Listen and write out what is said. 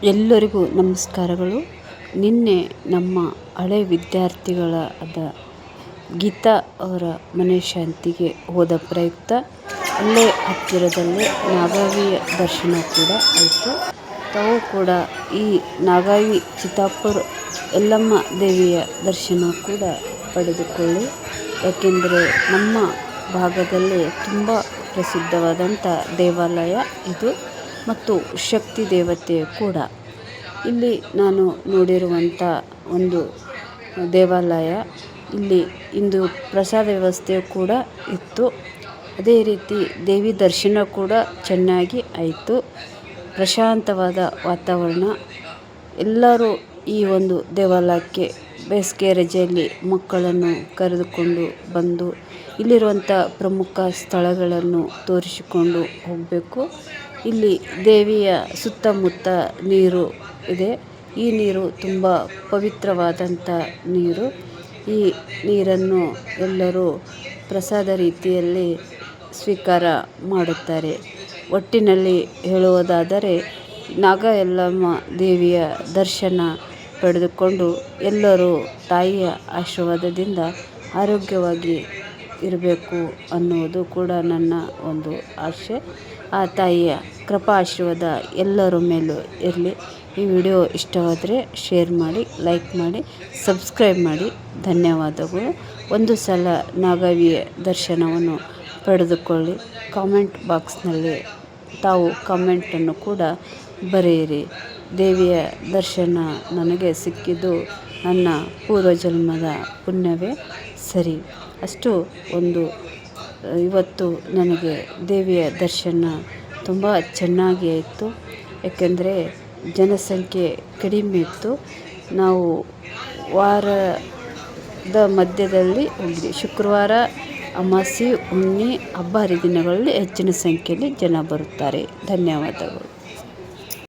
ಎಲ್ಲರಿಗೂ ನಮಸ್ಕಾರಗಳು. ನಿನ್ನೆ ನಮ್ಮ ಹಳೆ ವಿದ್ಯಾರ್ಥಿಗಳಾದ ಗೀತಾ ಅವರ ಮನೆ ಶಾಂತಿಗೆ ಹೋದ ಪ್ರಯುಕ್ತ ಅಲ್ಲೇ ಹತ್ತಿರದಲ್ಲೇ ನಾಗಾವಿಯ ದರ್ಶನ ಕೂಡ ಆಯಿತು. ತಾವು ಕೂಡ ಈ ನಾಗಾವಿ ಚಿತ್ತಾಪುರ ಯಲ್ಲಮ್ಮ ದೇವಿಯ ದರ್ಶನ ಕೂಡ ಪಡೆದುಕೊಳ್ಳಿ. ಯಾಕೆಂದರೆ ನಮ್ಮ ಭಾಗದಲ್ಲೇ ತುಂಬ ಪ್ರಸಿದ್ಧವಾದಂಥ ದೇವಾಲಯ ಇದು ಮತ್ತು ಶಕ್ತಿ ದೇವತೆ ಕೂಡ. ಇಲ್ಲಿ ನಾನು ನೋಡಿರುವಂಥ ಒಂದು ದೇವಾಲಯ, ಇಲ್ಲಿ ಇಂದು ಪ್ರಸಾದ ವ್ಯವಸ್ಥೆ ಕೂಡ ಇತ್ತು. ಅದೇ ರೀತಿ ದೇವಿ ದರ್ಶನ ಕೂಡ ಚೆನ್ನಾಗಿ ಆಯಿತು. ಪ್ರಶಾಂತವಾದ ವಾತಾವರಣ. ಎಲ್ಲರೂ ಈ ಒಂದು ದೇವಾಲಯಕ್ಕೆ ಬೇಸಿಗೆ ರಜೆಯಲ್ಲಿ ಮಕ್ಕಳನ್ನು ಕರೆದುಕೊಂಡು ಬಂದು ಇಲ್ಲಿರುವಂಥ ಪ್ರಮುಖ ಸ್ಥಳಗಳನ್ನು ತೋರಿಸಿಕೊಂಡು ಹೋಗಬೇಕು. ಇಲ್ಲಿ ದೇವಿಯ ಸುತ್ತಮುತ್ತ ನೀರು ಇದೆ. ಈ ನೀರು ತುಂಬ ಪವಿತ್ರವಾದಂಥ ನೀರು. ಈ ನೀರನ್ನು ಎಲ್ಲರೂ ಪ್ರಸಾದ ರೀತಿಯಲ್ಲಿ ಸ್ವೀಕಾರ ಮಾಡುತ್ತಾರೆ. ಒಟ್ಟಿನಲ್ಲಿ ಹೇಳುವುದಾದರೆ ನಾಗ ಯಲ್ಲಮ್ಮ ದೇವಿಯ ದರ್ಶನ ಪಡೆದುಕೊಂಡು ಎಲ್ಲರೂ ತಾಯಿಯ ಆಶೀರ್ವಾದದಿಂದ ಆರೋಗ್ಯವಾಗಿ ಇರಬೇಕು ಅನ್ನುವುದು ಕೂಡ ನನ್ನ ಒಂದು ಆಸೆ. ಆ ತಾಯಿಯ ಕೃಪಾ ಆಶೀರ್ವಾದ ಎಲ್ಲರ ಮೇಲೂ ಇರಲಿ. ಈ ವಿಡಿಯೋ ಇಷ್ಟವಾದರೆ ಶೇರ್ ಮಾಡಿ, ಲೈಕ್ ಮಾಡಿ, ಸಬ್ಸ್ಕ್ರೈಬ್ ಮಾಡಿ. ಧನ್ಯವಾದಗಳು. ಒಂದು ಸಲ ನಾಗಾವಿಯ ದರ್ಶನವನ್ನು ಪಡೆದುಕೊಳ್ಳಿ. ಕಾಮೆಂಟ್ ಬಾಕ್ಸ್ನಲ್ಲಿ ತಾವು ಕಾಮೆಂಟನ್ನು ಕೂಡ ಬರೆಯಿರಿ. ದೇವಿಯ ದರ್ಶನ ನನಗೆ ಸಿಕ್ಕಿದ್ದು ನನ್ನ ಪೂರ್ವಜನ್ಮದ ಪುಣ್ಯವೇ ಸರಿ. ಅಷ್ಟು ಒಂದು ಇವತ್ತು ನನಗೆ ದೇವಿಯ ದರ್ಶನ ತುಂಬ ಚೆನ್ನಾಗಿ ಆಯಿತು. ಏಕೆಂದರೆ ಜನಸಂಖ್ಯೆ ಕಡಿಮೆ ಇತ್ತು. ನಾವು ವಾರದ ಮಧ್ಯದಲ್ಲಿ ಹೋಗಿದ್ವಿ. ಶುಕ್ರವಾರ, ಅಮಾವಾಸ್ಯೆ, ಹುಣ್ಣಿ, ಹಬ್ಬ ಹರಿದಿನಗಳಲ್ಲಿ ಹೆಚ್ಚಿನ ಸಂಖ್ಯೆಯಲ್ಲಿ ಜನ ಬರುತ್ತಾರೆ. ಧನ್ಯವಾದಗಳು.